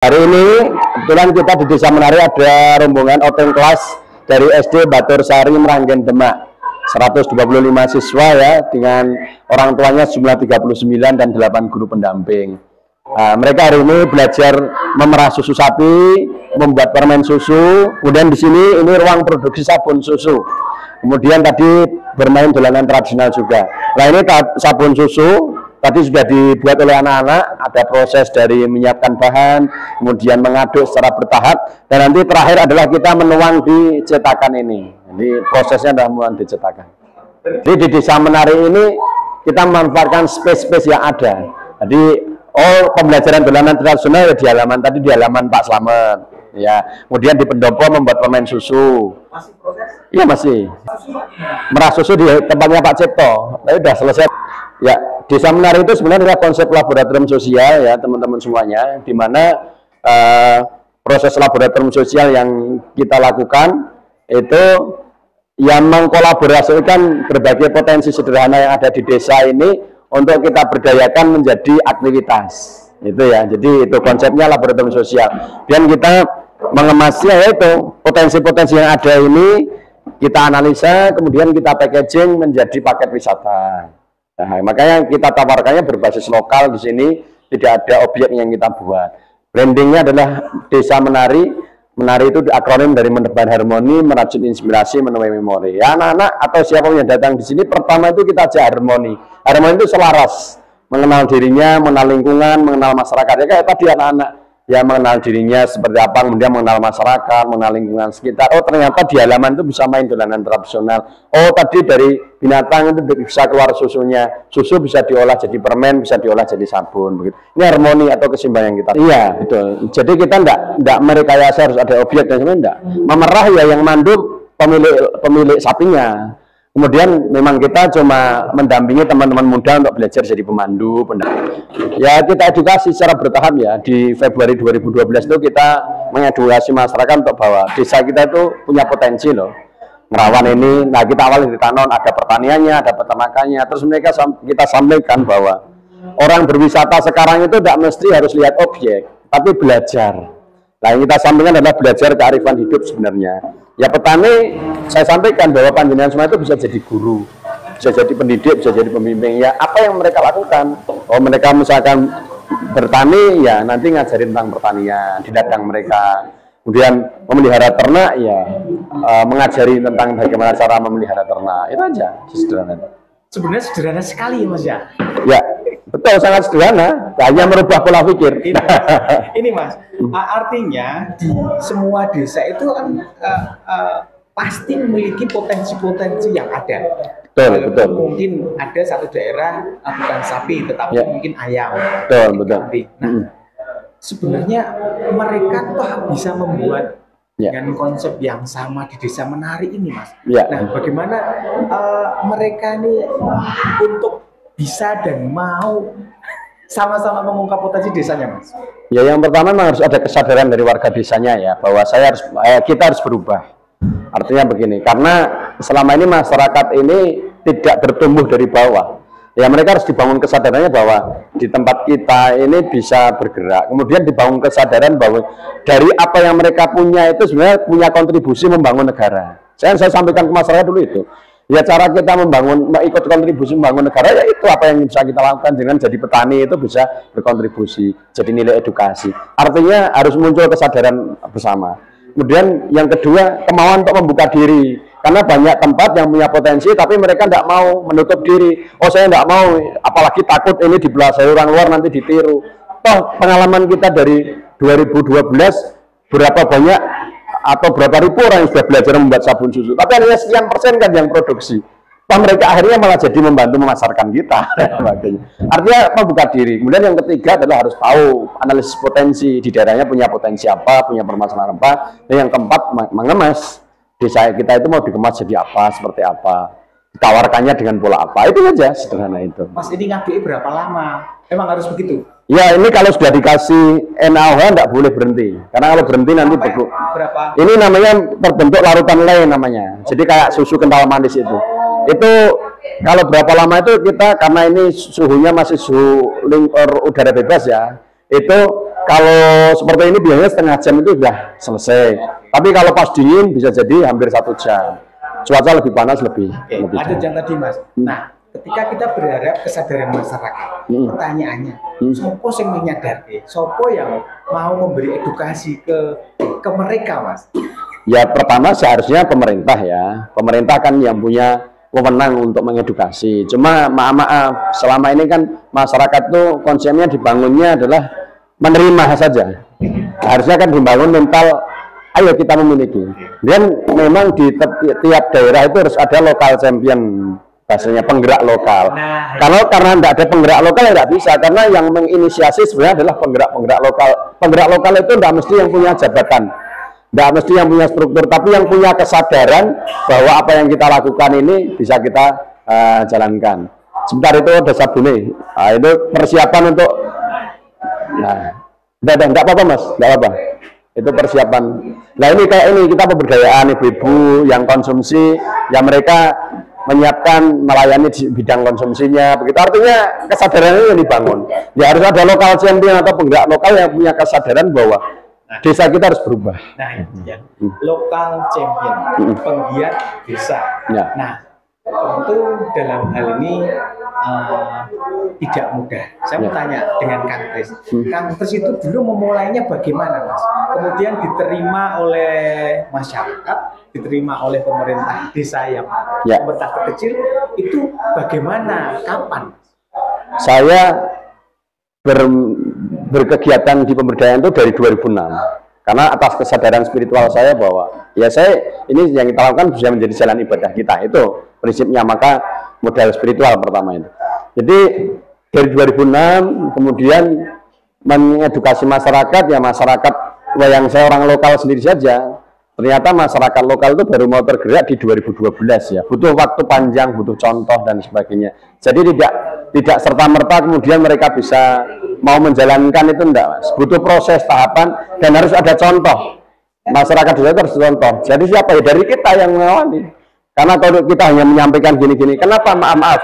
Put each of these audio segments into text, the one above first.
Hari ini kebetulan kita di Desa Menari ada rombongan outing kelas dari SD Batur Sari Meranggen Demak, 125 siswa ya, dengan orang tuanya jumlah 39 dan 8 guru pendamping. Mereka hari ini belajar memerah susu sapi, membuat permen susu, kemudian di sini ini ruang produksi sabun susu. Kemudian tadi bermain dolanan tradisional juga. Nah ini sabun susu tadi sudah dibuat oleh anak-anak, ada proses dari menyiapkan bahan, kemudian mengaduk secara bertahap, dan nanti terakhir adalah kita menuang di cetakan ini. Jadi prosesnya adalah menuang di cetakan. Jadi di Desa Menari ini kita memanfaatkan space-space yang ada. Jadi pembelajaran dolanan tradisional di halaman tadi, di halaman Pak Slamet. Ya, kemudian di pendopo membuat permen susu. Masih proses? Iya masih. Merah susu di tempatnya Pak Cipto. Tapi sudah selesai. Ya, Desa Menari itu sebenarnya adalah konsep laboratorium sosial ya teman-teman semuanya, di mana proses laboratorium sosial yang kita lakukan itu yang mengkolaborasikan berbagai potensi sederhana yang ada di desa ini untuk kita berdayakan menjadi aktivitas. Itu ya, jadi itu konsepnya laboratorium sosial. Dan kita mengemasnya yaitu potensi-potensi yang ada ini kita analisa, kemudian kita packaging menjadi paket wisata. Nah, makanya kita tawarkannya berbasis lokal di sini, tidak ada objek yang kita buat. Brandingnya adalah Desa Menari. Menari itu akronim dari menebar harmoni, merajut inspirasi, menuai memori. Ya, anak-anak atau siapapun yang datang di sini, pertama itu kita ajak harmoni. Harmoni itu selaras, mengenal dirinya, mengenal lingkungan, mengenal masyarakat. Ya kayak tadi anak-anak yang mengenal dirinya seperti apa, kemudian mengenal masyarakat, mengenal lingkungan sekitar. Oh ternyata di halaman itu bisa main dolanan tradisional. Oh tadi dari binatang itu bisa keluar susunya. Susu bisa diolah jadi permen, bisa diolah jadi sabun. Begitu. Ini harmoni atau keseimbangan kita. Iya betul. Jadi kita enggak merekayasa harus ada objek dan sebagainya. Enggak. Memerah ya yang mandu pemilik sapinya. Kemudian memang kita cuma mendampingi teman-teman muda untuk belajar jadi pemandu, ya kita edukasi secara bertahap ya. Di Februari 2012 itu kita mengedukasi masyarakat untuk bahwa desa kita itu punya potensi loh. Ngerawan ini, nah kita awalnya di Tanon ada pertaniannya, ada peternakannya, terus mereka kita sampaikan bahwa orang berwisata sekarang itu tidak mesti harus lihat objek, tapi belajar. Nah yang kita sampaikan adalah belajar kearifan hidup sebenarnya. Ya petani, saya sampaikan bahwa panjenengan semua itu bisa jadi guru, bisa jadi pendidik, bisa jadi pembimbing. Ya apa yang mereka lakukan? Oh mereka misalkan bertani, ya nanti ngajarin tentang pertanian di ladang mereka. Kemudian memelihara ternak, ya mengajari tentang bagaimana cara memelihara ternak. Itu aja, sederhana. Sebenarnya sederhana sekali ya Mas ya? Ya, betul, sangat sederhana. Hanya merubah pola pikir. Ini Mas, artinya di semua desa itu kan pasti memiliki potensi-potensi yang ada. Betul, betul. Mungkin ada satu daerah bukan sapi, tetapi ya, mungkin ayam. Betul, betul. Nah, sebenarnya mereka toh bisa membuat dengan konsep yang sama di Desa Menari ini, Mas. Ya. Nah, bagaimana mereka ini untuk bisa dan mau sama-sama mengungkap potensi desanya, Mas? Ya, yang pertama memang harus ada kesadaran dari warga desanya ya, bahwa kita harus berubah. Artinya begini, karena selama ini masyarakat ini tidak bertumbuh dari bawah. Ya mereka harus dibangun kesadarannya bahwa di tempat kita ini bisa bergerak. Kemudian dibangun kesadaran bahwa dari apa yang mereka punya itu sebenarnya punya kontribusi membangun negara. Saya sampaikan ke masyarakat dulu itu. Ya cara kita ikut kontribusi membangun negara ya itu apa yang bisa kita lakukan dengan jadi petani itu bisa berkontribusi, jadi nilai edukasi. Artinya harus muncul kesadaran bersama. Kemudian yang kedua kemauan untuk membuka diri. Karena banyak tempat yang punya potensi, tapi mereka tidak mau menutup diri. Oh saya tidak mau, apalagi takut ini dibelajari orang luar nanti ditiru. Toh pengalaman kita dari 2012, berapa banyak atau berapa ribu orang yang sudah belajar membuat sabun susu. Tapi hanya sekian persen kan yang produksi. Toh mereka akhirnya malah jadi membantu memasarkan kita. Artinya membuka diri. Kemudian yang ketiga adalah harus tahu analisis potensi. Di daerahnya punya potensi apa, punya permasalahan apa. Dan yang keempat mengemas. Desa kita itu mau dikemas jadi apa, seperti apa, ditawarkannya dengan pola apa, itu aja sederhana itu. Mas ini ngadui berapa lama? Emang harus begitu? Ya ini kalau sudah dikasih NaOH tidak boleh berhenti, karena kalau berhenti nanti beku. Berapa? Ini namanya terbentuk larutan lem namanya, jadi kayak susu kental manis itu. Itu kalau berapa lama itu kita karena ini suhunya masih suhu udara bebas ya, itu Kalau seperti ini biasanya setengah jam itu sudah selesai. Tapi kalau pas dingin bisa jadi hampir 1 jam. Cuaca lebih panas lebih. Ada yang tadi Mas. Nah, ketika kita berharap kesadaran masyarakat, pertanyaannya, sopo yang menyadarkan, sopo yang mau memberi edukasi ke mereka, Mas? Ya pertama seharusnya pemerintah ya. Pemerintah kan yang punya wewenang untuk mengedukasi. Cuma maaf, selama ini kan masyarakat tuh konsepnya dibangunnya adalah menerima saja. Harusnya kan dibangun mental, ayo kita memiliki. Dan memang di tiap daerah itu harus ada lokal champion, bahasanya penggerak lokal. Kalau karena tidak ada penggerak lokal ya tidak bisa, karena yang menginisiasi sebenarnya adalah penggerak lokal. Penggerak lokal itu tidak mesti yang punya jabatan, tidak mesti yang punya struktur, tapi yang punya kesadaran bahwa apa yang kita lakukan ini bisa kita jalankan. Sebentar itu ada sabune. Nah, itu persiapan untuk. Nah, enggak apa-apa Mas, enggak apa-apa. Itu persiapan. Nah ini kayak ini kita pemberdayaan ibu-ibu yang konsumsi, yang mereka menyiapkan melayani di bidang konsumsinya. Begitu artinya kesadaran ini dibangun. Ya harus ada lokal champion atau penggerak lokal yang punya kesadaran bahwa desa kita harus berubah. Nah itu ya, lokal champion, penggiat desa. Ya. Nah tentu dalam hal ini tidak mudah. Saya mau tanya dengan Kang Kris. Kang Kris itu dulu memulainya bagaimana, Mas? Kemudian diterima oleh masyarakat, diterima oleh pemerintah desa yang pemerintah terkecil, itu bagaimana? Kapan? Saya berkegiatan di pemberdayaan itu dari 2006. Karena atas kesadaran spiritual saya bahwa ya saya ini yang kita lakukan bisa menjadi jalan ibadah kita, itu prinsipnya. Maka modal spiritual pertama itu. Jadi dari 2006 kemudian mengedukasi masyarakat, ya masyarakat yang saya orang lokal sendiri saja. Ternyata masyarakat lokal itu baru mau tergerak di 2012 ya. Butuh waktu panjang, butuh contoh dan sebagainya. Jadi tidak serta-merta kemudian mereka bisa mau menjalankan itu enggak, Mas. Butuh proses, tahapan, dan harus ada contoh. Masyarakat desa itu harus contoh. Jadi siapa ya? Dari kita yang mengawali. Karena kalau kita hanya menyampaikan gini-gini, kenapa maaf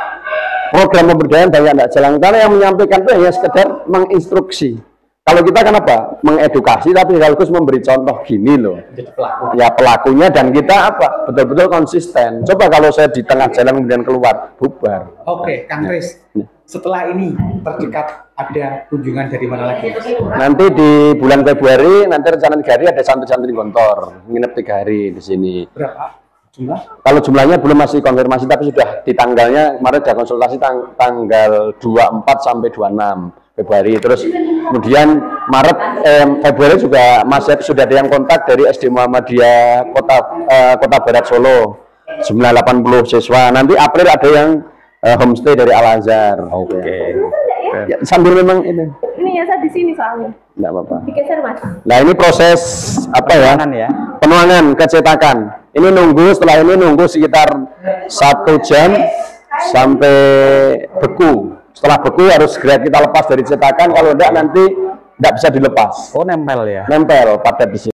program pemberdayaan banyak tidak jalan? Karena yang menyampaikan itu hanya sekedar menginstruksi. Kalau kita kenapa? Mengedukasi tapi sekaligus memberi contoh gini loh. Ya pelakunya, dan kita apa? Betul-betul konsisten. Coba kalau saya di tengah jalan kemudian keluar, bubar. Oke, Kang Kris. Setelah ini terdekat ada kunjungan dari mana lagi? Nanti di bulan Februari, nanti rencana 3 hari ada santri-santri Gontor, nginep 3 hari di sini. Berapa jumlah? Kalau jumlahnya belum, masih konfirmasi, tapi sudah di tanggalnya kemarin ada konsultasi tanggal 24 sampai 26 Februari. Terus kemudian Februari juga masih sudah ada yang kontak dari SD Muhammadiyah Kota Barat Solo, jumlah 80 siswa. Nanti April ada yang homestay dari Al Azhar. Oke. Ya, sambil memang ini. Ini ya saya di sini soalnya. Enggak apa-apa. Digeser Mas. Nah ini proses apa ya? Penuangan kecetakan. Ini nunggu, setelah ini nunggu sekitar 1 jam sampai beku. Setelah beku harus segera kita lepas dari cetakan. Kalau enggak nanti enggak bisa dilepas. Oh nempel ya? Nempel padat di sini.